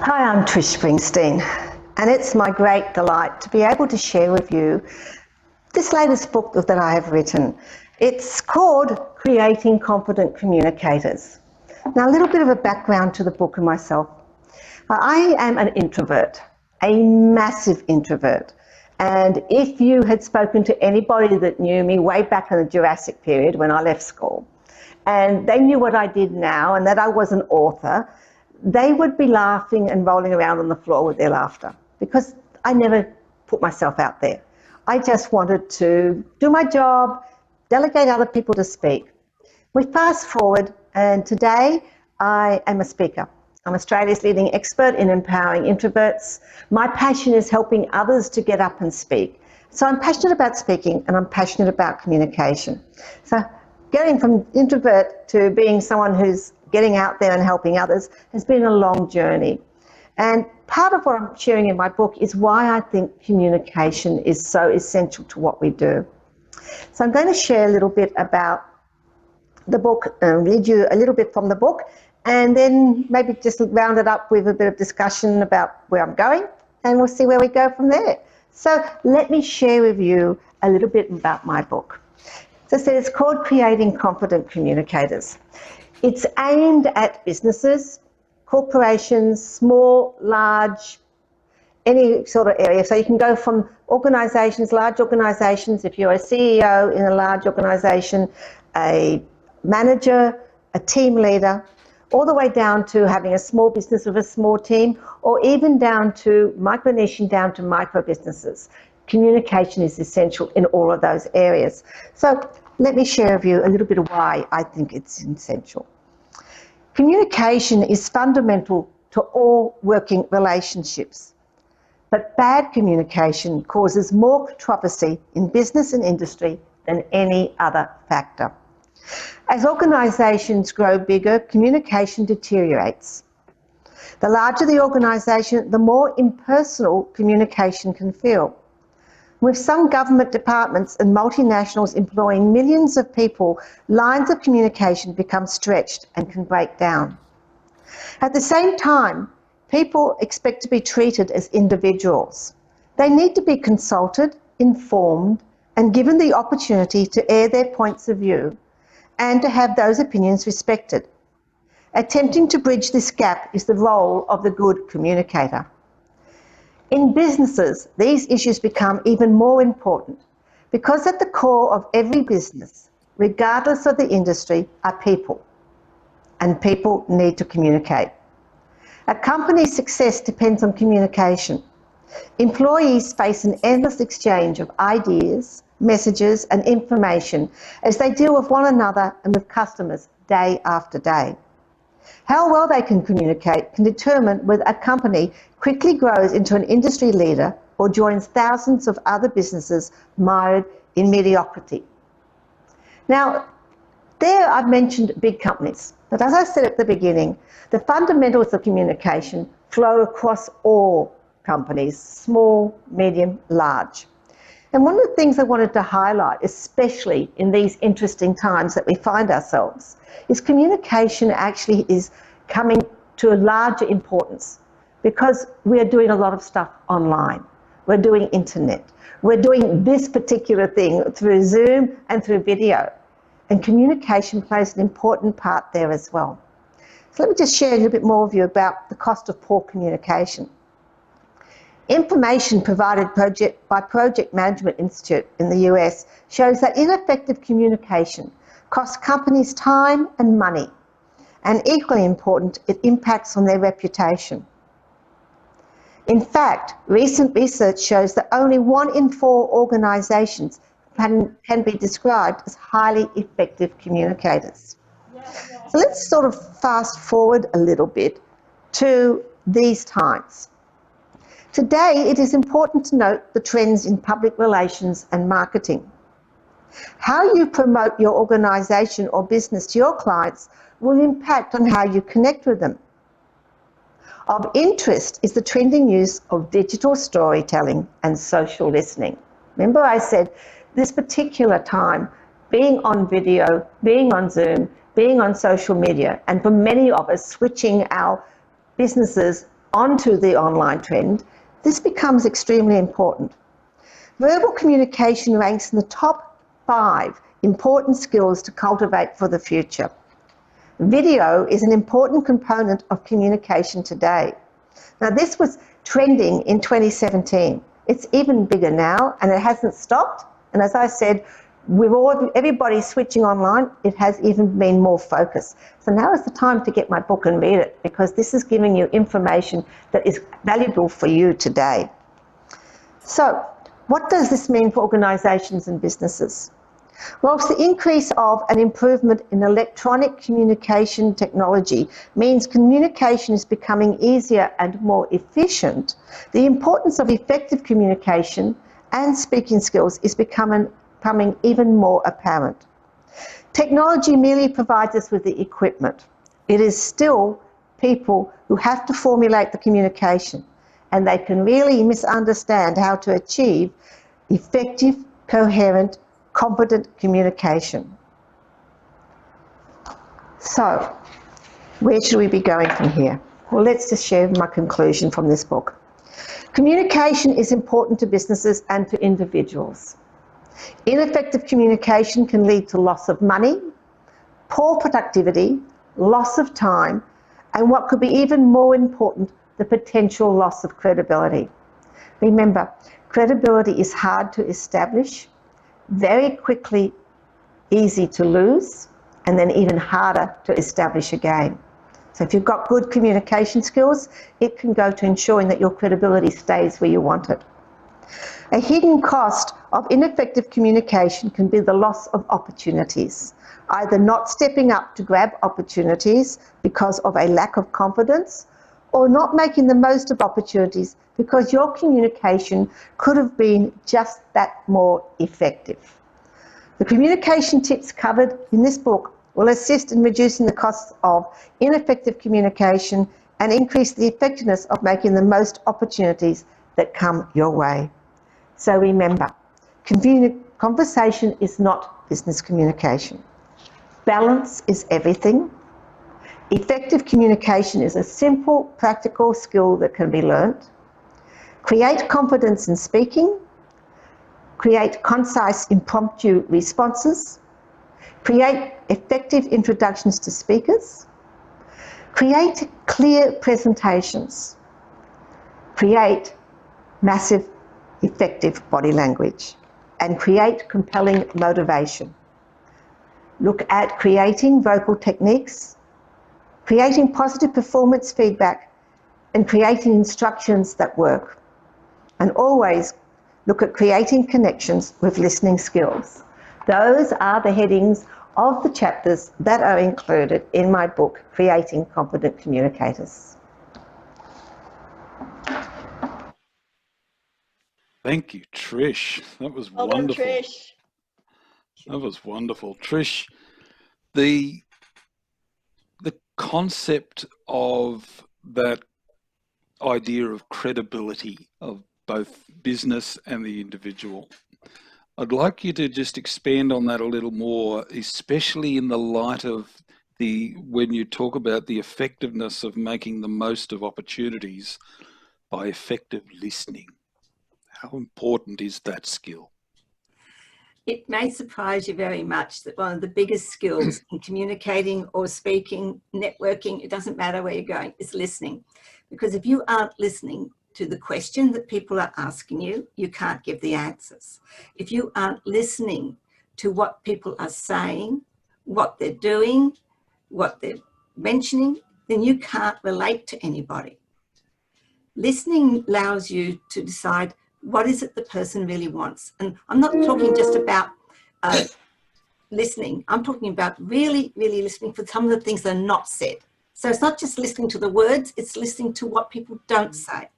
Hi, I'm Trish Springsteen, and it's my great delight to be able to share with you this latest book that I have written. It's called Creating Confident Communicators. Now, a little bit of a background to the book and myself. I am an introvert, a massive introvert. And if you had spoken to anybody that knew me way back in the Jurassic period when I left school, and they knew what I did now and that I was an author, they would be laughing and rolling around on the floor with their laughter because I never put myself out there. I just wanted to do my job, delegate other people to speak. We fast forward, and today I am a speaker. I'm Australia's leading expert in empowering introverts. My passion is helping others to get up and speak. So I'm passionate about speaking and I'm passionate about communication. So getting from introvert to being someone who's getting out there and helping others has been a long journey. And part of what I'm sharing in my book is why I think communication is so essential to what we do. So I'm going to share a little bit about the book, read you a little bit from the book, and then maybe just round it up with a bit of discussion about where I'm going, and we'll see where we go from there. So let me share with you a little bit about my book. As I said, it's called Creating Confident Communicators. It's aimed at businesses, corporations, small, large, any sort of area. So you can go from organisations, large organisations, if you're a CEO in a large organisation, a manager, a team leader, all the way down to having a small business with a small team, or even down to micro-niching down to micro businesses. Communication is essential in all of those areas. So let me share with you a little bit of why I think it's essential. Communication is fundamental to all working relationships, but bad communication causes more controversy in business and industry than any other factor. As organisations grow bigger, communication deteriorates. The larger the organisation, the more impersonal communication can feel. With some government departments and multinationals employing millions of people, lines of communication become stretched and can break down. At the same time, people expect to be treated as individuals. They need to be consulted, informed, and given the opportunity to air their points of view and to have those opinions respected. Attempting to bridge this gap is the role of the good communicator. In businesses, these issues become even more important because at the core of every business, regardless of the industry, are people, and people need to communicate. A company's success depends on communication. Employees face an endless exchange of ideas, messages, and information as they deal with one another and with customers day after day. How well they can communicate can determine whether a company quickly grows into an industry leader or joins thousands of other businesses mired in mediocrity. Now, there I've mentioned big companies, but as I said at the beginning, the fundamentals of communication flow across all companies, small, medium, large. And one of the things I wanted to highlight, especially in these interesting times that we find ourselves, is communication actually is coming to a larger importance because we are doing a lot of stuff online. We're doing internet. We're doing this particular thing through Zoom and through video. And communication plays an important part there as well. So let me just share a little bit more with you about the cost of poor communication. Information provided by Project Management Institute in the US shows that ineffective communication costs companies time and money, and equally important, it impacts on their reputation. In fact, recent research shows that only 1 in 4 organisations can be described as highly effective communicators. So let's sort of fast forward a little bit to these times. Today, it is important to note the trends in public relations and marketing. How you promote your organisation or business to your clients will impact on how you connect with them. Of interest is the trending use of digital storytelling and social listening. Remember I said this particular time, being on video, being on Zoom, being on social media, and for many of us switching our businesses onto the online trend, this becomes extremely important. Verbal communication ranks in the top 5 important skills to cultivate for the future. Video is an important component of communication today. Now, this was trending in 2017. It's even bigger now, and it hasn't stopped. And as I said, with everybody switching online, it has even been more focused. So now is the time to get my book and read it, because this is giving you information that is valuable for you today. So what does this mean for organisations and businesses? Well, it's the increase of an improvement in electronic communication technology means communication is becoming easier and more efficient. The importance of effective communication and speaking skills is becoming even more apparent. Technology merely provides us with the equipment. It is still people who have to formulate the communication, and they can really misunderstand how to achieve effective, coherent, competent communication. So, where should we be going from here? Well, let's just share my conclusion from this book. Communication is important to businesses and to individuals. Ineffective communication can lead to loss of money, poor productivity, loss of time, and what could be even more important, the potential loss of credibility. Remember, credibility is hard to establish, very quickly easy to lose, and then even harder to establish again. So if you've got good communication skills, it can go to ensuring that your credibility stays where you want it. A hidden cost of ineffective communication can be the loss of opportunities, either not stepping up to grab opportunities because of a lack of confidence, or not making the most of opportunities because your communication could have been just that more effective. The communication tips covered in this book will assist in reducing the costs of ineffective communication and increase the effectiveness of making the most opportunities that come your way. So remember, conversation is not business communication. Balance is everything. Effective communication is a simple, practical skill that can be learnt. Create confidence in speaking. Create concise, impromptu responses. Create effective introductions to speakers. Create clear presentations. Create massive, effective body language. And create compelling motivation. Look at creating vocal techniques, creating positive performance feedback, and creating instructions that work. And always look at creating connections with listening skills. Those are the headings of the chapters that are included in my book, Creating Competent Communicators. Thank you, Trish. That was Well wonderful. done, Trish. That was wonderful. Trish, the concept of that idea of credibility of both business and the individual, I'd like you to just expand on that a little more, especially in the light of when you talk about the effectiveness of making the most of opportunities by effective listening. How important is that skill? It may surprise you very much that one of the biggest skills in communicating or speaking, networking, it doesn't matter where you're going, is listening. Because if you aren't listening to the question that people are asking you, you can't give the answers. If you aren't listening to what people are saying, what they're doing, what they're mentioning, then you can't relate to anybody. Listening allows you to decide what is it the person really wants. And I'm not talking just about listening. I'm talking about really, really listening for some of the things that are not said. So it's not just listening to the words, it's listening to what people don't say.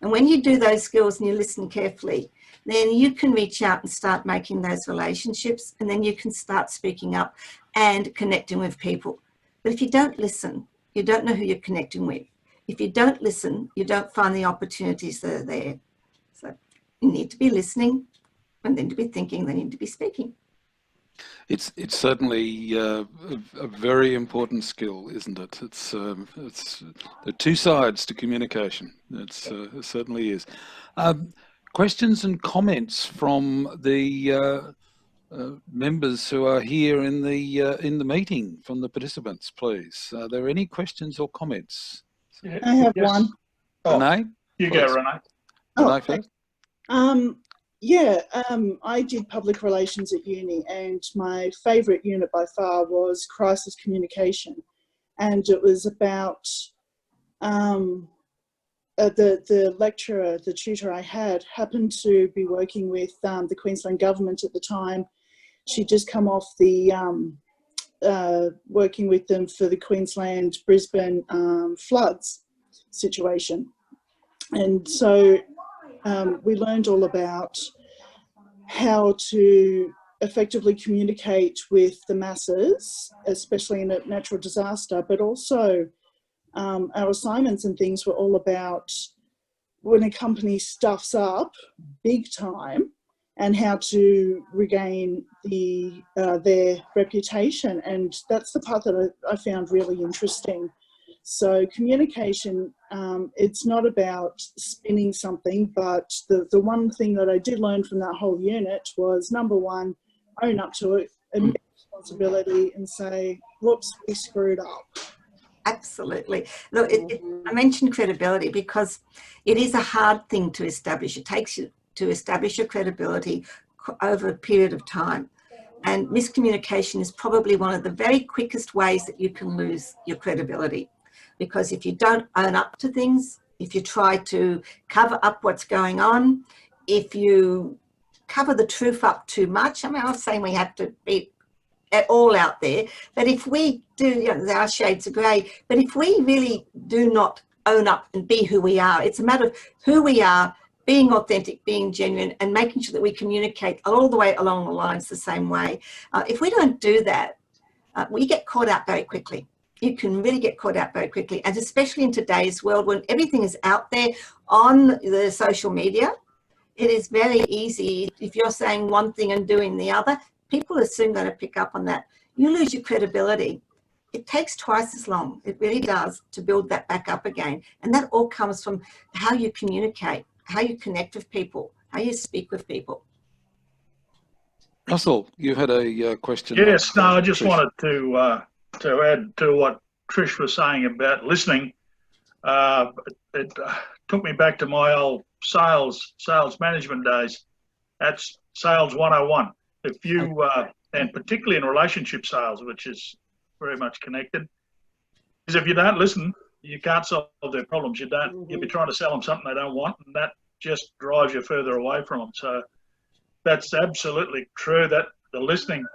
And when you do those skills and you listen carefully, then you can reach out and start making those relationships, and then you can start speaking up and connecting with people. But if you don't listen, you don't know who you're connecting with. If you don't listen, you don't find the opportunities that are there. So you need to be listening, and then to be thinking, then you need to be speaking. It's certainly a very important skill, isn't it? It's there are two sides to communication. It certainly is. Questions and comments from the members who are here in the meeting, from the participants, please. Are there any questions or comments? I have one. Renee? You go, Renee. Renee first. I did public relations at uni, and my favourite unit by far was crisis communication, and it was about the lecturer, the tutor I had, happened to be working with the Queensland government at the time. She'd just come off the working with them for the Queensland Brisbane floods situation, and so we learned all about how to effectively communicate with the masses, especially in a natural disaster, but also our assignments and things were all about when a company stuffs up big time and how to regain their reputation. And that's the part that I found really interesting. So communication, it's not about spinning something, but the one thing that I did learn from that whole unit was, number one, own up to it, admit responsibility and say, whoops, we screwed up. Absolutely. Look, I mentioned credibility because it is a hard thing to establish. It takes you to establish your credibility over a period of time. And miscommunication is probably one of the very quickest ways that you can lose your credibility. Because if you don't own up to things, if you try to cover up what's going on, if you cover the truth up too much, I mean, I'm not saying we have to be at all out there, but if we do, you know, there are shades of grey, but if we really do not own up and be who we are, it's a matter of who we are, being authentic, being genuine, and making sure that we communicate all the way along the lines the same way. If we don't do that, we get caught out very quickly. You can really get caught out very quickly, and especially in today's world when everything is out there on the social media, it is very easy. If you're saying one thing and doing the other, people are soon going to pick up on that. You lose your credibility. It takes twice as long, it really does, to build that back up again. And that all comes from how you communicate, how you connect with people, how you speak with people. Russell, you had a question. Yes, no, I just wanted to add to what Trish was saying about listening. It took me back to my old sales management days. That's sales 101. If you, and particularly in relationship sales, which is very much connected, is if you don't listen, you can't solve their problems. You'll be trying to sell them something they don't want, and that just drives you further away from them. So that's absolutely true, that the listening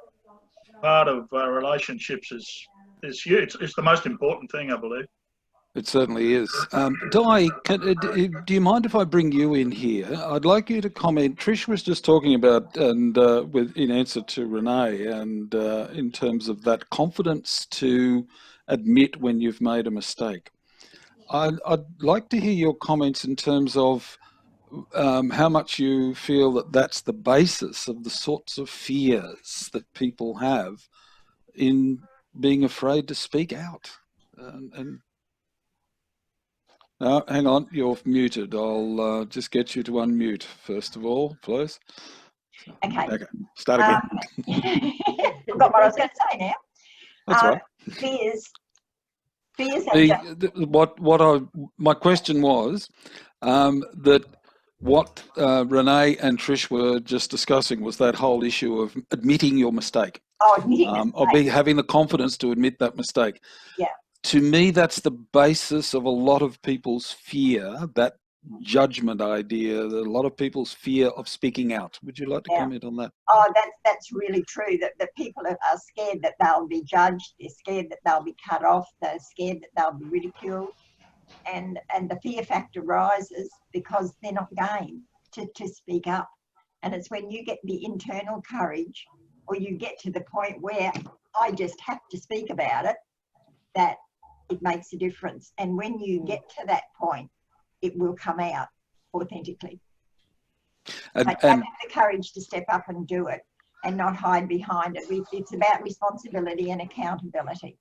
part of relationships is huge. It's the most important thing, I believe. It certainly is. Di, do you mind if I bring you in here? I'd like you to comment. Trish was just talking about, and in answer to Renee, and in terms of that confidence to admit when you've made a mistake. I'd like to hear your comments in terms of how much you feel that that's the basis of the sorts of fears that people have in being afraid to speak out. Hang on, you're muted. I'll just get you to unmute first of all, please. Okay. Start again. Forgot what I was going to say now. That's right. Fears. My question was that what Renee and Trish were just discussing was that whole issue of admitting your mistake. Oh, admitting of having the confidence to admit that mistake. Yeah. To me, that's the basis of a lot of people's fear, that judgment idea, that a lot of people's fear of speaking out. Would you like to comment on that? Oh, that's really true, that people are scared that they'll be judged, they're scared that they'll be cut off, they're scared that they'll be ridiculed. And the fear factor rises because they're not game to speak up. And it's when you get the internal courage, or you get to the point where I just have to speak about it, that it makes a difference. And when you get to that point, it will come out authentically. But you have the courage to step up and do it. and not hide behind it. It's about responsibility and accountability.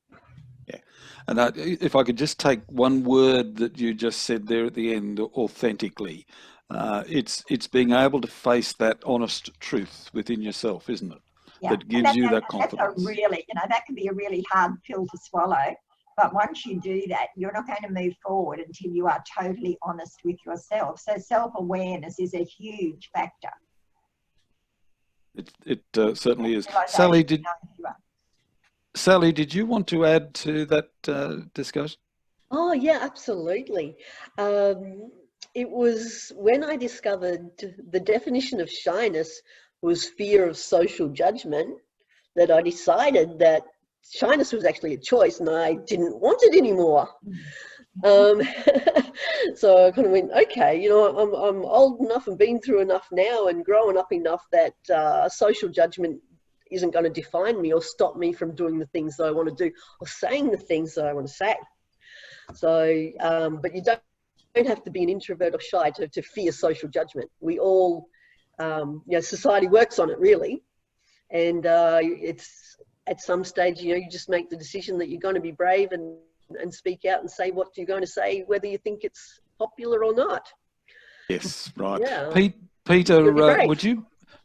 Yeah, and if I could just take one word that you just said there at the end, authentically, it's being able to face that honest truth within yourself, isn't it? Yeah. That gives you that confidence. That's a really, that can be a really hard pill to swallow. But once you do that, you're not going to move forward until you are totally honest with yourself. So self-awareness is a huge factor. It certainly is. Sally, did you want to add to that discussion? Oh, yeah, absolutely. It was when I discovered the definition of shyness was fear of social judgment that I decided that shyness was actually a choice and I didn't want it anymore. So I kind of went, okay, I'm old enough and been through enough now and grown up enough that social judgment isn't going to define me or stop me from doing the things that I want to do or saying the things that I want to say. So, but you don't have to be an introvert or shy to fear social judgment. We all, society works on it really. And it's at some stage, you just make the decision that you're going to be brave and speak out and say what you're going to say, whether you think it's popular or not. Yes, right. Yeah. Peter,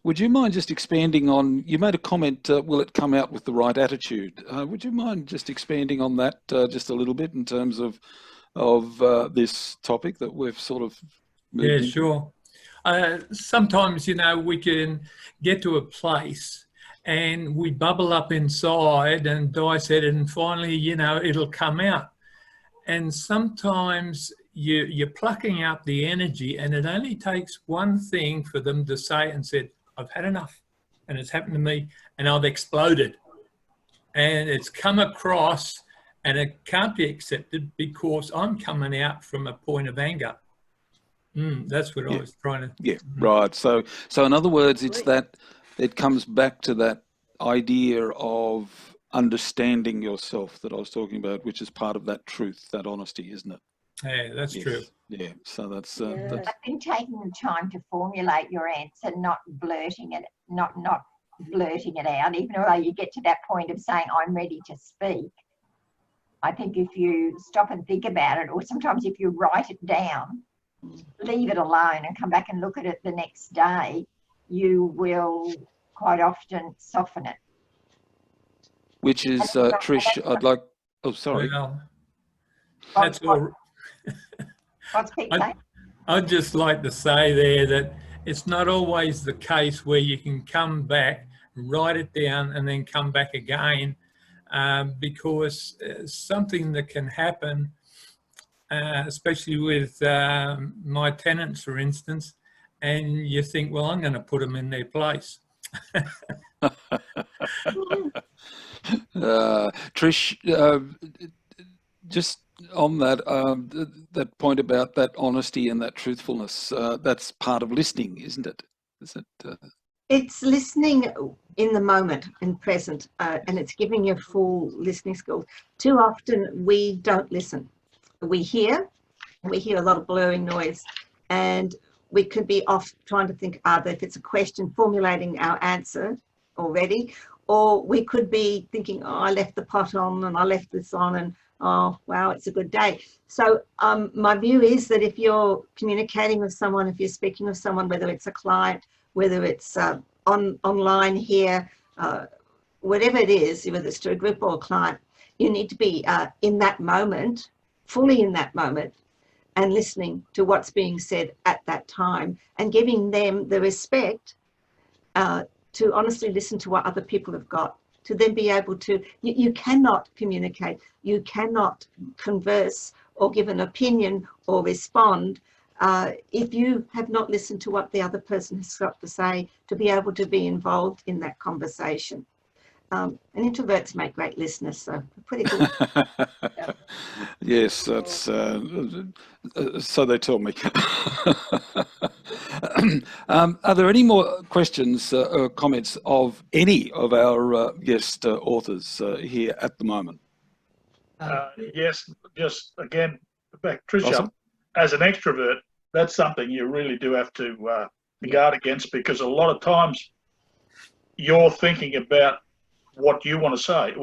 would you mind just expanding on, you made a comment, will it come out with the right attitude? Would you mind just expanding on that just a little bit in terms of this topic that we've sort of moved into? Sure. Sometimes, we can get to a place and we bubble up inside and dissect it, and finally, it'll come out. And sometimes you're plucking out the energy, and it only takes one thing for them to say and said, I've had enough, and it's happened to me, and I've exploded. And it's come across, and it can't be accepted because I'm coming out from a point of anger. That's what I was trying to... Yeah, right. So in other words, it's that it comes back to that idea of understanding yourself that I was talking about, which is part of that truth, that honesty, isn't it? Yeah, that's true. Yeah, so that's... I've been taking the time to formulate your answer, not blurting it, not blurting it out, even though you get to that point of saying, I'm ready to speak. I think if you stop and think about it, or sometimes if you write it down, leave it alone and come back and look at it the next day, you will quite often soften it. Which is, Trish, I'd like... Oh, sorry. Well, that's all... What's Pete saying? I'd just like to say there that it's not always the case where you can come back, write it down, and then come back again, because something that can happen, especially with my tenants, for instance, and you think, well, I'm going to put them in their place. Trish, just on that that point about that honesty and that truthfulness, that's part of listening, isn't it? Is it? It's listening in the moment, in present, and it's giving you full listening skills. Too often we don't listen. We hear a lot of blurring noise, and we could be off trying to think either if it's a question, formulating our answer already, or we could be thinking, oh, I left the pot on and I left this on, and oh, wow, it's a good day. So my view is that if you're communicating with someone, if you're speaking with someone, whether it's a client, whether it's online here, whatever it is, whether it's to a group or a client, you need to be in that moment, fully in that moment, and listening to what's being said at that time and giving them the respect to honestly listen to what other people have got, to then be able to, you cannot communicate, you cannot converse or give an opinion or respond if you have not listened to what the other person has got to say, to be able to be involved in that conversation. And introverts make great listeners, so pretty good. Yeah. Yes, that's so they tell me. Are there any more questions or comments of any of our guest authors here at the moment? Yes, just again, back, Tricia, Awesome. As an extrovert, that's something you really do have to guard against, because a lot of times you're thinking about what you want to say,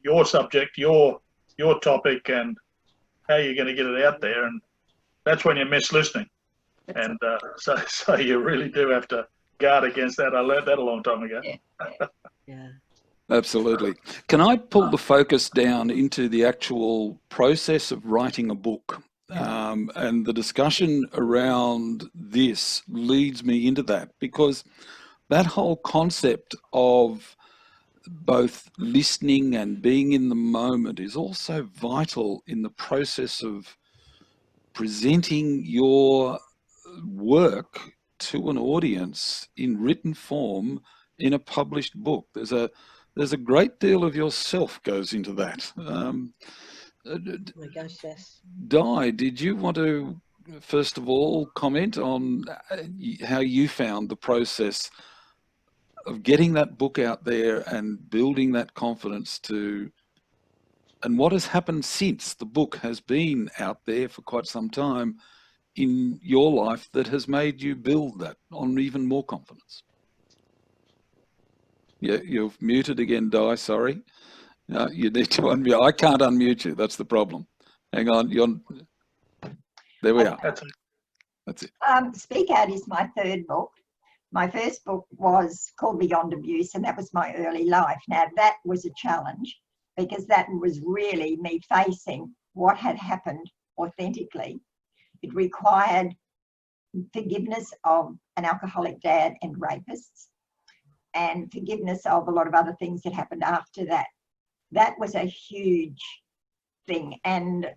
your subject, your topic, and how you're going to get it out there, and that's when you miss listening. And so you really do have to guard against that. I learned that a long time ago. Yeah. Absolutely. Can I pull the focus down into the actual process of writing a book? And the discussion around this leads me into that, because that whole concept of both listening and being in the moment is also vital in the process of presenting your work to an audience in written form in a published book. There's a great deal of yourself goes into that. Oh my gosh, yes. Di, did you want to first of all comment on how you found the process of getting that book out there and building that confidence and what has happened since the book has been out there for quite some time in your life that has made you build that on even more confidence? Yeah, you've muted again, Di, sorry. You need to unmute. I can't unmute you, that's the problem. Hang on, there we are. That's it. Speak Out is my third book. My first book was called Beyond Abuse, and that was my early life. Now, that was a challenge because that was really me facing what had happened authentically. It required forgiveness of an alcoholic dad and rapists, and forgiveness of a lot of other things that happened after that. That was a huge thing. And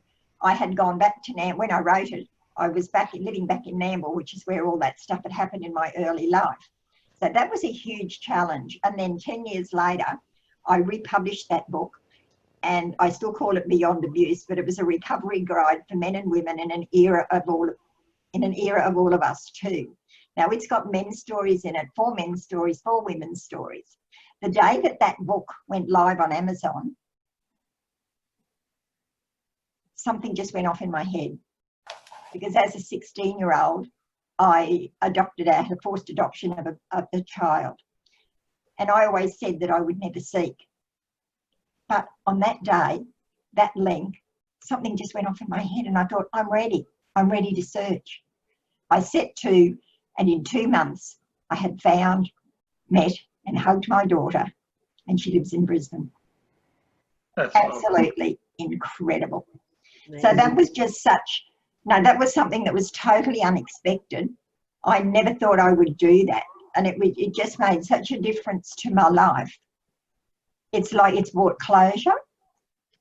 I had gone back to when I wrote it, I was living back in Nambour, which is where all that stuff had happened in my early life. So that was a huge challenge. And then 10 years later, I republished that book, and I still call it Beyond Abuse, but it was a recovery guide for men and women in an era of all of us too. Now, it's got men's stories in it, 4 men's stories, 4 women's stories. The day that book went live on Amazon, something just went off in my head, because as a 16-year-old, I adopted out a forced adoption of a child. And I always said that I would never seek. But on that day, that link, something just went off in my head, and I thought, I'm ready to search. I set to, and in 2 months, I had found, met, and hugged my daughter, and she lives in Brisbane. That's absolutely incredible. Amazing. So that was just that was something that was totally unexpected. I never thought I would do that, and it just made such a difference to my life. It's like it's brought closure.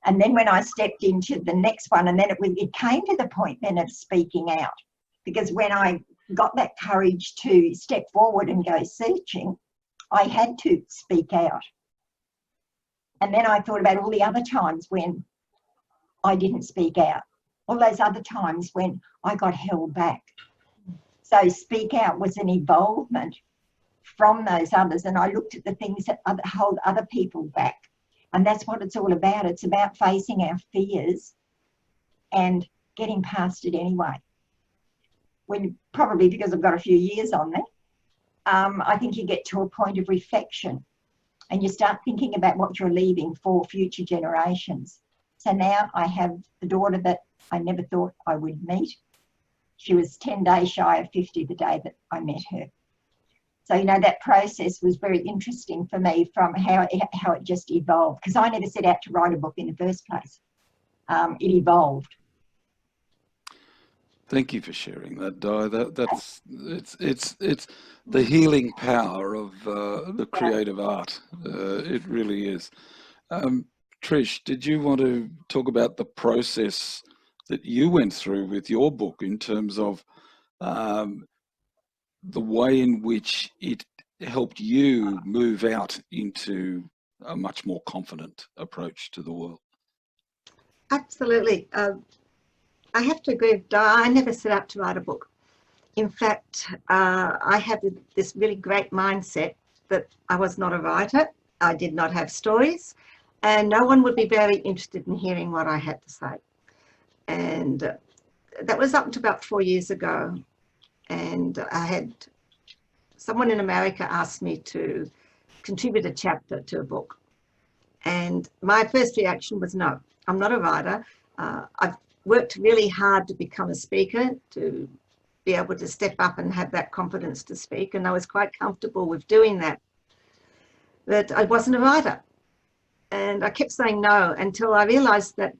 And then when I stepped into the next one, and then it came to the point then of speaking out, because when I got that courage to step forward and go searching, I had to speak out. And then I thought about all the other times when I didn't speak out, all those other times when I got held back. So speak out was an evolvement from those others, and I looked at the things that hold other people back. And that's what it's all about. It's about facing our fears and getting past it anyway. Probably because I've got a few years on there, I think you get to a point of reflection and you start thinking about what you're leaving for future generations. So now I have a daughter that I never thought I would meet. She was 10 days shy of 50 the day that I met her. So, that process was very interesting for me, from how it just evolved, because I never set out to write a book in the first place. It evolved. Thank you for sharing that, Di. It's the healing power of the creative art. It really is. Trish, did you want to talk about the process that you went through with your book in terms of the way in which it helped you move out into a much more confident approach to the world? Absolutely. I have to agree with Di. I never set out to write a book. In fact, I had this really great mindset that I was not a writer. I did not have stories, and no one would be very interested in hearing what I had to say. And that was up to about 4 years ago. And I had someone in America asked me to contribute a chapter to a book. And my first reaction was, no, I'm not a writer. I've worked really hard to become a speaker, to be able to step up and have that confidence to speak. And I was quite comfortable with doing that. But I wasn't a writer. And I kept saying no until I realized that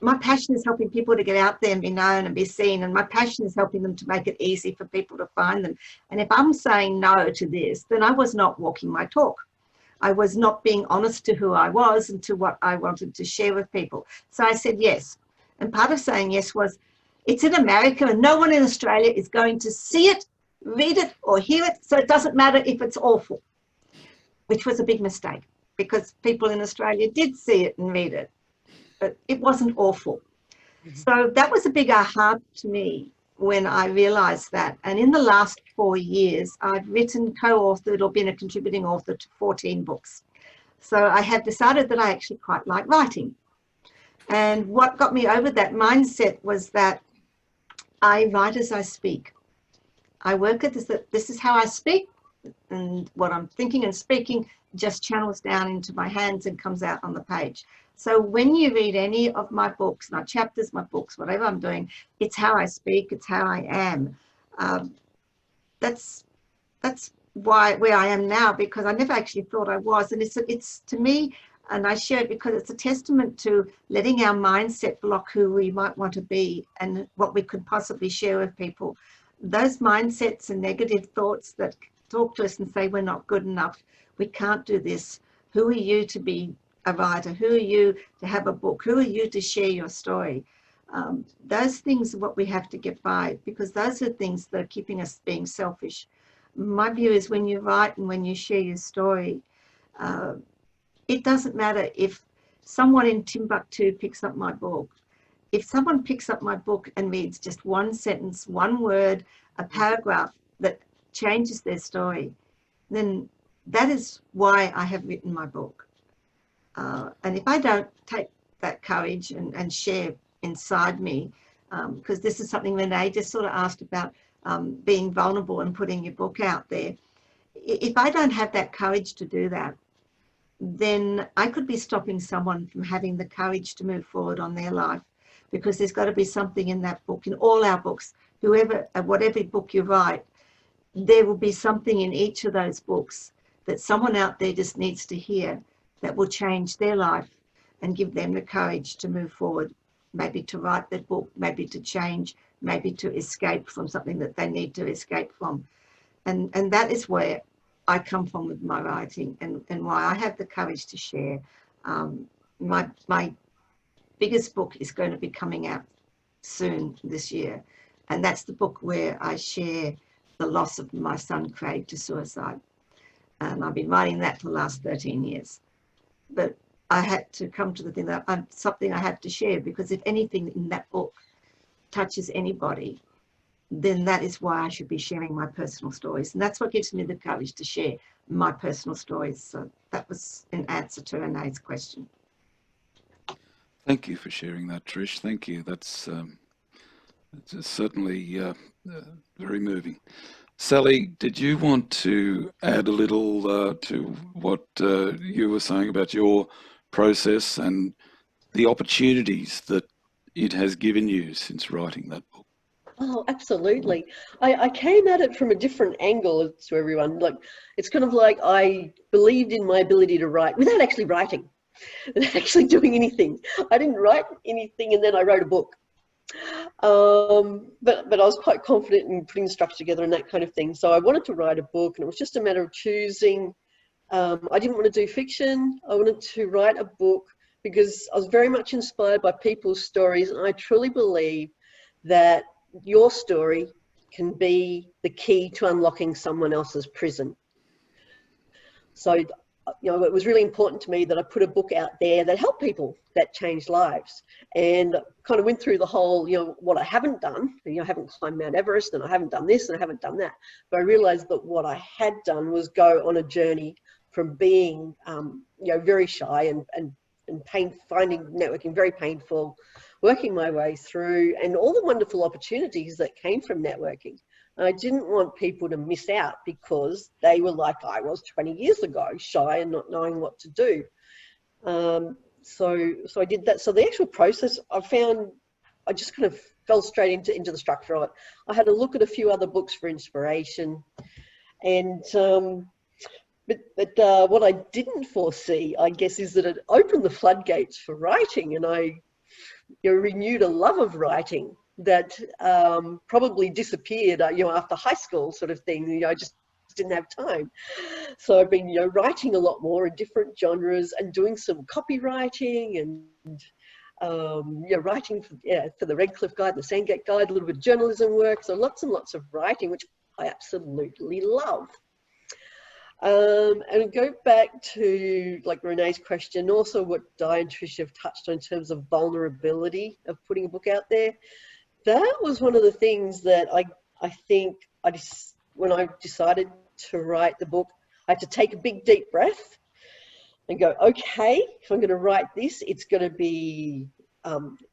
my passion is helping people to get out there and be known and be seen. And my passion is helping them to make it easy for people to find them. And if I'm saying no to this, then I was not walking my talk. I was not being honest to who I was and to what I wanted to share with people. So I said yes. And part of saying yes was, it's in America and no one in Australia is going to see it, read it or hear it. So it doesn't matter if it's awful, which was a big mistake because people in Australia did see it and read it, but it wasn't awful. So that was a big aha to me when I realized that. And in the last 4 years, I've written, co-authored or been a contributing author to 14 books. So I have decided that I actually quite like writing. And what got me over that mindset was that I write as I speak. I work at this is how I speak, and what I'm thinking and speaking just channels down into my hands and comes out on the page. So when you read any of my books, my chapters, my books, whatever I'm doing, it's how I speak, it's how I am. That's where I am now, because I never actually thought I was. And it's to me, and I share it because it's a testament to letting our mindset block who we might want to be and what we could possibly share with people. Those mindsets and negative thoughts that talk to us and say we're not good enough, we can't do this. Who are you to be a writer? Who are you to have a book? Who are you to share your story? Those things are what we have to get by, because those are things that are keeping us being selfish. My view is when you write and when you share your story, it doesn't matter if someone in Timbuktu picks up my book. If someone picks up my book and reads just one sentence, one word, a paragraph that changes their story, then that is why I have written my book. And if I don't take that courage and share inside me, because this is something Renee just sort of asked about, being vulnerable and putting your book out there. If I don't have that courage to do that, then I could be stopping someone from having the courage to move forward on their life, because there's got to be something in that book, in all our books, whatever book you write, there will be something in each of those books that someone out there just needs to hear that will change their life and give them the courage to move forward, maybe to write that book, maybe to change, maybe to escape from something that they need to escape from. And that is where I come from with my writing, and why I have the courage to share. My biggest book is going to be coming out soon this year, and that's the book where I share the loss of my son Craig to suicide. And I've been writing that for the last 13 years. But I had to come to the thing that something I have to share, because if anything in that book touches anybody, then that is why I should be sharing my personal stories. And that's what gives me the courage to share my personal stories. So that was an answer to Renee's question. Thank you for sharing that, Trish. Thank you. That's certainly very moving. Sally, did you want to add a little to what you were saying about your process and the opportunities that it has given you since writing that book? Oh, absolutely. I came at it from a different angle to everyone. Like, it's kind of like I believed in my ability to write without actually writing, without actually doing anything. I didn't write anything, and then I wrote a book. But I was quite confident in putting the structure together and that kind of thing. So I wanted to write a book, and it was just a matter of choosing. I didn't want to do fiction. I wanted to write a book because I was very much inspired by people's stories, and I truly believe that your story can be the key to unlocking someone else's prison. So, you know, it was really important to me that I put a book out there that helped people, that changed lives, and kind of went through the whole, you know, what I haven't done. You know, I haven't climbed Mount Everest, and I haven't done this, and I haven't done that. But I realized that what I had done was go on a journey from being, you know, very shy and finding networking very painful, working my way through, and all the wonderful opportunities that came from networking. I didn't want people to miss out because they were like I was 20 years ago, shy and not knowing what to do. So I did that. So the actual process, I found, I just kind of fell straight into the structure of it. I had a look at a few other books for inspiration, and but what I didn't foresee, I guess, is that it opened the floodgates for writing, and I renewed a love of writing that probably disappeared, after high school sort of thing. I just didn't have time. So I've been, writing a lot more in different genres and doing some copywriting and writing for the Redcliffe Guide, the Sandgate Guide, a little bit of journalism work. So lots and lots of writing, which I absolutely love. And go back to like Renee's question, also what Di and Trish have touched on in terms of vulnerability of putting a book out there. That was one of the things that I think when I decided to write the book, I had to take a big deep breath and go, okay, if I'm going to write this, it's going to be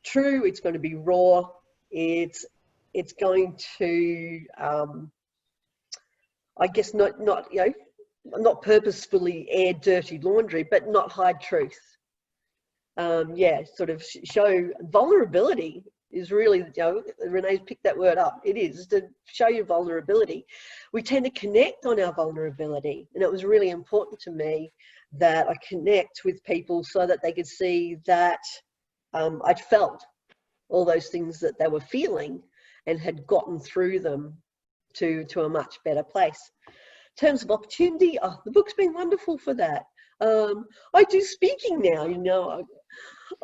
true, it's going to be raw, it's going to, I guess not purposefully air dirty laundry, but not hide truth. Sort of show vulnerability is really, Renee's picked that word up. It is to show your vulnerability. We tend to connect on our vulnerability, and it was really important to me that I connect with people so that they could see that I'd felt all those things that they were feeling and had gotten through them to a much better place. In terms of opportunity, the book's been wonderful for that. I do speaking now,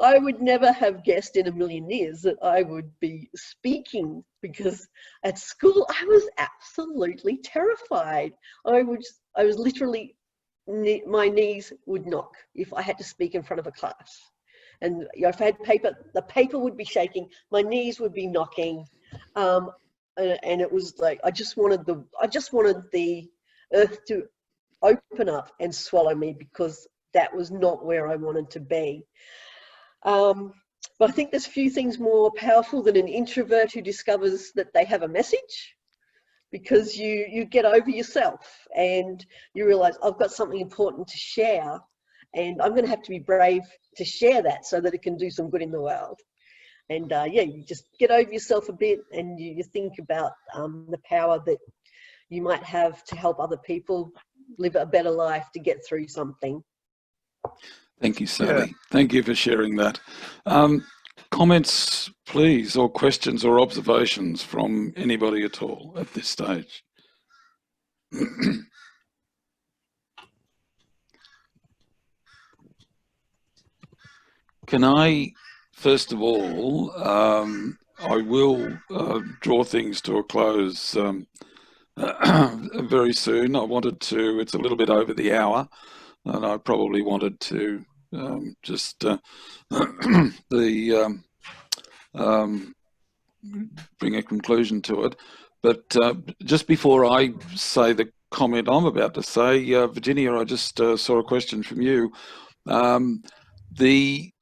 I would never have guessed in a million years that I would be speaking, because at school I was absolutely terrified. I was literally, my knees would knock if I had to speak in front of a class. And if I had paper, the paper would be shaking, my knees would be knocking. And it was like, I just wanted the earth to open up and swallow me, because that was not where I wanted to be. But I think there's few things more powerful than an introvert who discovers that they have a message, because you get over yourself and you realize, I've got something important to share, and I'm going to have to be brave to share that so that it can do some good in the world. And you just get over yourself a bit, and you think about the power that you might have to help other people live a better life, to get through something. Thank you, Sally. Yeah. Thank you for sharing that. Comments, please, or questions or observations from anybody at all at this stage? Can I, first of all, I will draw things to a close very soon. I wanted to, it's a little bit over the hour, and I probably wanted to bring a conclusion to it. But just before I say the comment I'm about to say, Virginia, I just saw a question from you. The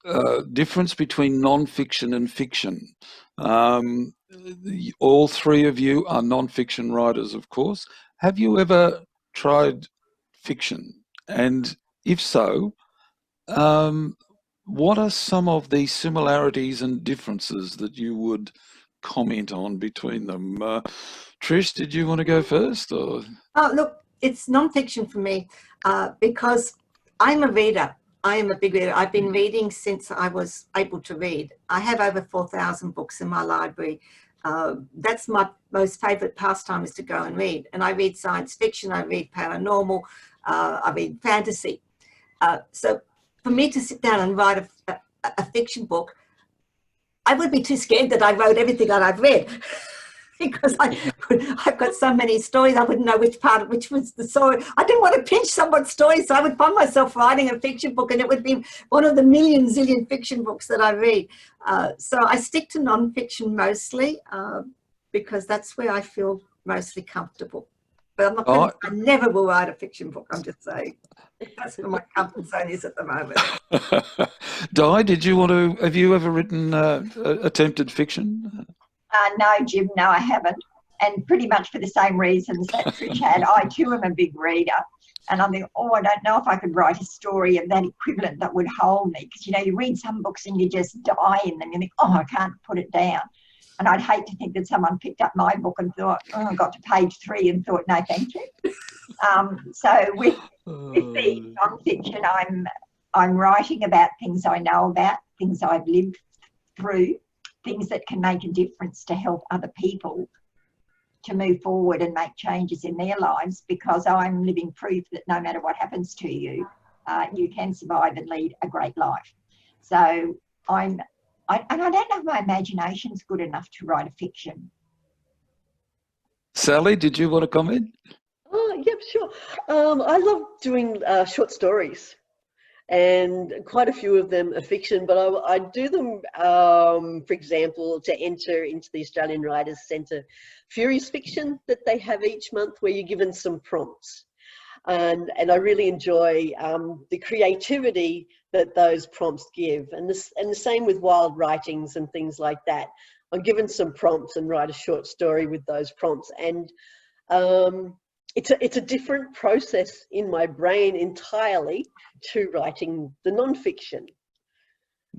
difference between non-fiction and fiction. All three of you are non-fiction writers, of course. Have you ever tried fiction? And if so, what are some of the similarities and differences that you would comment on between them? Trish, did you want to go first? Or? Oh, look, it's non-fiction for me because I'm a reader. I am a big reader. I've been reading since I was able to read. I have over 4,000 books in my library. That's my most favourite pastime, is to go and read. And I read science fiction, I read paranormal, I read fantasy. So for me to sit down and write a fiction book, I would be too scared that I wrote everything that I've read. Because I've got so many stories, I wouldn't know which was the story. I didn't want to pinch someone's story, so I would find myself writing a fiction book, and it would be one of the zillion fiction books that I read. So I stick to non-fiction mostly because that's where I feel mostly comfortable. But I'm not I never will write a fiction book, I'm just saying. That's where my comfort zone is at the moment. Di, have you ever written attempted fiction? No, Jim, no, I haven't. and pretty much for the same reasons that Trish had. I too am a big reader, and I'm thinking, oh, I don't know if I could write a story of that equivalent that would hold me, because, you know, you read some books and you just die in them. You think, oh, I can't put it down. And I'd hate to think that someone picked up my book and thought, oh, I got to page 3 and thought, no, thank you. So with the non-fiction, I'm writing about things I know about, things I've lived through, things that can make a difference to help other people to move forward and make changes in their lives, because I'm living proof that no matter what happens to you, you can survive and lead a great life. So I don't know if my imagination's good enough to write a fiction. Sally, did you want to comment? Oh, yep, sure. I love doing short stories, and quite a few of them are fiction, but I do them, for example, to enter into the Australian Writers' Centre Furious Fiction that they have each month, where you're given some prompts. And I really enjoy the creativity that those prompts give, and the same with wild writings and things like that. I'm given some prompts and write a short story with those prompts, and it's a different process in my brain entirely to writing the non-fiction.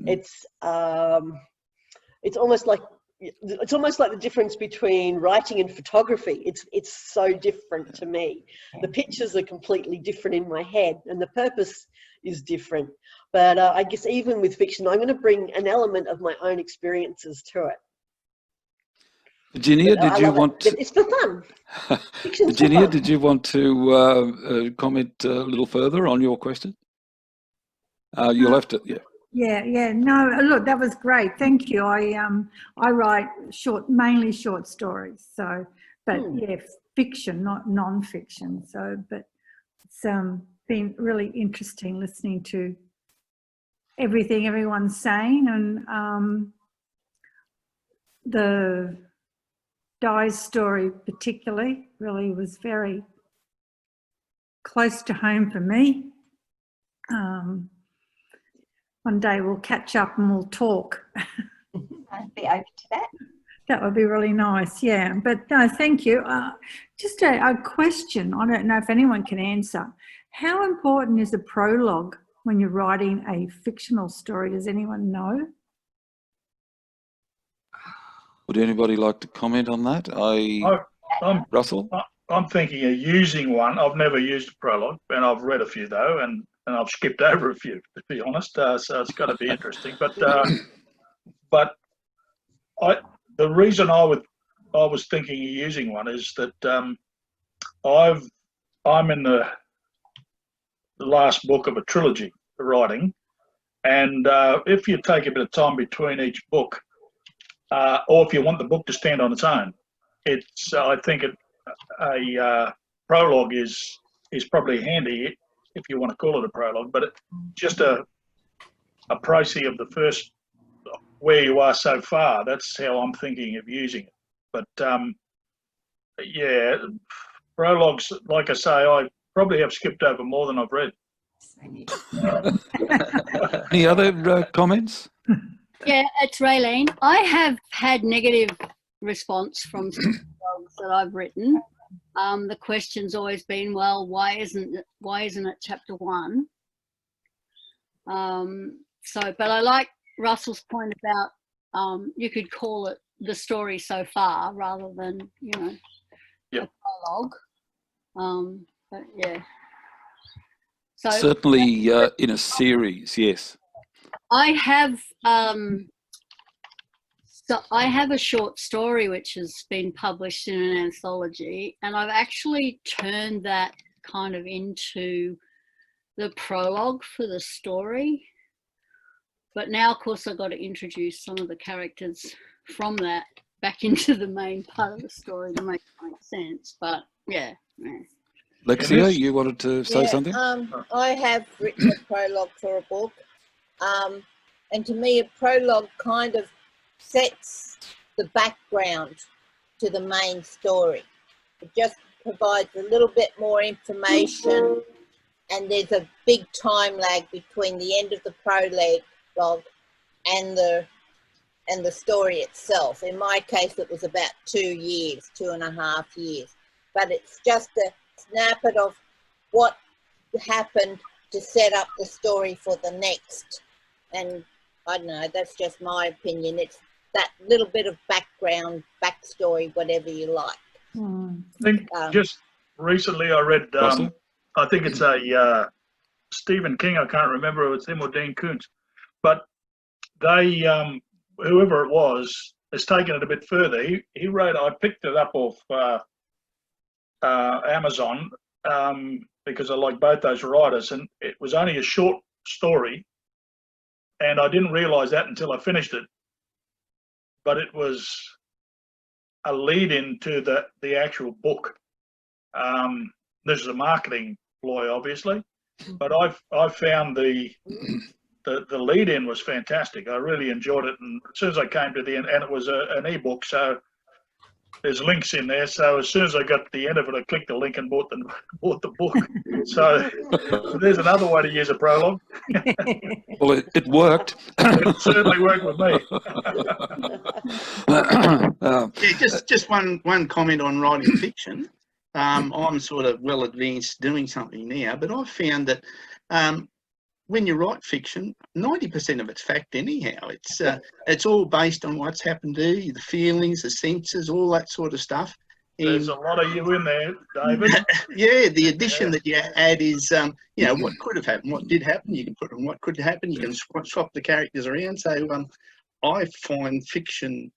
It's almost like the difference between writing and photography. It's so different to me. The pictures are completely different in my head, and the purpose is different. But I guess even with fiction, I'm going to bring an element of my own experiences to it. Virginia, did you want to... It's for fun. Virginia, did you want to comment a little further on your question? You'll have to, yeah. Yeah. No, look, that was great. Thank you. I write mainly short stories. So, but yeah, fiction, not non-fiction. So, but it's been really interesting listening to everything everyone's saying, and the Di's story particularly really was very close to home for me. One day we'll catch up and we'll talk. I'd be open to that. That would be really nice, yeah. But no, thank you. Just a question, I don't know if anyone can answer. How important is a prologue when you're writing a fictional story? Does anyone know? Would anybody like to comment on that? Russell? I'm thinking of using one. I've never used a prologue, and I've read a few though, and I've skipped over a few, to be honest. So it's got to be interesting. But the reason I was thinking of using one is that I'm in the last book of a trilogy writing, and if you take a bit of time between each book, or if you want the book to stand on its own, I think a prologue is probably handy, if you want to call it a prologue, but just a précis of the first, where you are so far. That's how I'm thinking of using it. But yeah, prologues, like I say, I probably have skipped over more than I've read. Any other comments? Yeah, it's Raylene. I have had negative response from blogs that I've written. The question's always been, well, why isn't it chapter 1? But I like Russell's point about you could call it the story so far rather than, a prologue. But yeah. So certainly in a series, yes. I have a short story which has been published in an anthology, and I've actually turned that kind of into the prologue for the story. But now, of course, I've got to introduce some of the characters from that back into the main part of the story to make it make sense. But yeah. Lexia, you wanted to say something? I have written a prologue for a book. And to me, a prologue kind of sets the background to the main story. It just provides a little bit more information, and there's a big time lag between the end of the prologue and the and the story itself. In my case, it was about 2 years, 2.5 years. But it's just a snippet of what happened to set up the story for the next. And I don't know, that's just my opinion. It's that little bit of background, backstory, whatever you like. I think just recently I read, I think it's a Stephen King, I can't remember if it's him or Dean Koontz, but they, whoever it was, has taken it a bit further. He wrote, I picked it up off Amazon because I like both those writers, and it was only a short story, and I didn't realise that until I finished it, but it was a lead-in to the actual book. This is a marketing ploy, obviously, but I found the lead-in was fantastic. I really enjoyed it, and as soon as I came to the end, and it was an ebook, so there's links in there. So as soon as I got to the end of it, I clicked the link and bought the book. So there's another way to use a prologue. Well, it worked. It certainly worked with me. Yeah, just one comment on writing fiction. I'm sort of well advanced doing something now, but I've found that when you write fiction, 90% of it's fact anyhow. It's all based on what's happened to you, the feelings, the senses, all that sort of stuff. There's a lot of you in there, David. Yeah, the addition that you add is, you know, what could have happened, what did happen. You can put on what could happen. You can swap the characters around. So I find fiction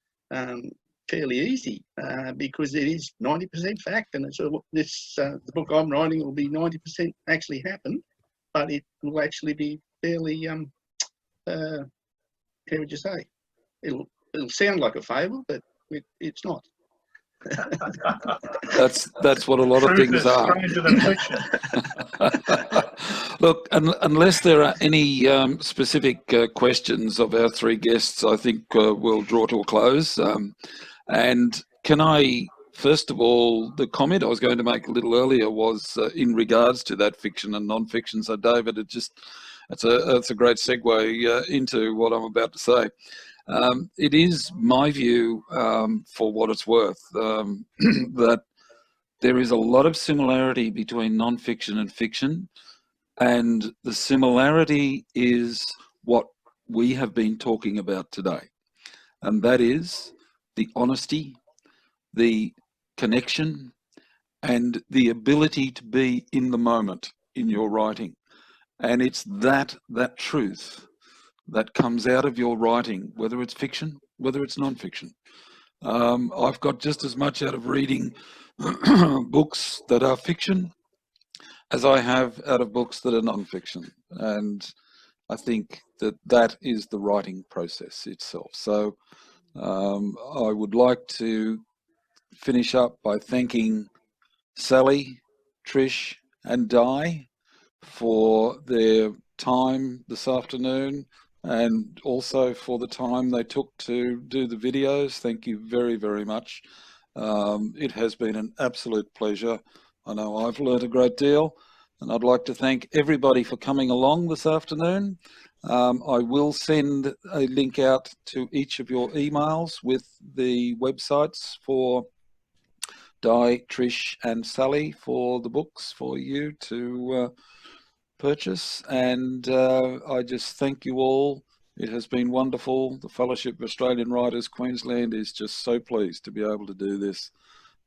fairly easy because it is 90% fact, and it's the book I'm writing will be 90% actually happened, but it will actually be fairly how would you say? It'll sound like a fable, but it's not. That's what a lot of things are. Stranger than fiction. Look, unless there are any specific questions of our three guests, I think we'll draw to a close. And can I, first of all, the comment I was going to make a little earlier was in regards to that fiction and non-fiction. So, David, it's a great segue into what I'm about to say. It is my view, for what it's worth, that there is a lot of similarity between non-fiction and fiction, and the similarity is what we have been talking about today, and that is the honesty, the connection, and the ability to be in the moment in your writing. And it's that truth that comes out of your writing, whether it's fiction, whether it's non-fiction. I've got just as much out of reading books that are fiction as I have out of books that are non-fiction. And I think that is the writing process itself. So I would like to finish up by thanking Sally, Trish and Di for their time this afternoon, and also for the time they took to do the videos. Thank you very, very much. It has been an absolute pleasure. I know I've learned a great deal, and I'd like to thank everybody for coming along this afternoon. I will send a link out to each of your emails with the websites for Di, Trish and Sally for the books for you to purchase. And I just thank you all. It has been wonderful. The Fellowship of Australian Writers Queensland is just so pleased to be able to do this.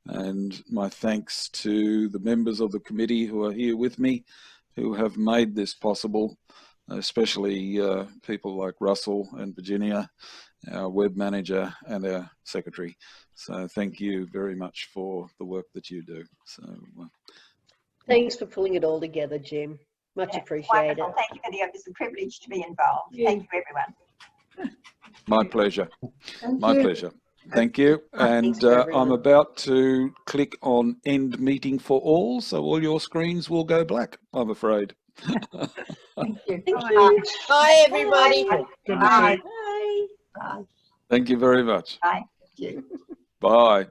And my thanks to the members of the committee who are here with me, who have made this possible, especially people like Russell and Virginia, our web manager and our secretary. So thank you very much for the work that you do. So thanks for pulling it all together, Jim. Much appreciated. Wonderful. Thank you for the, it was a privilege to be involved. Yeah. Thank you, everyone. My pleasure. My pleasure. Thank you. And I'm about to click on end meeting for all, so all your screens will go black, I'm afraid. Thank you. Thank you. Bye, everybody. Good to see you. Bye. Thank you very much. Bye. Thank you. Bye.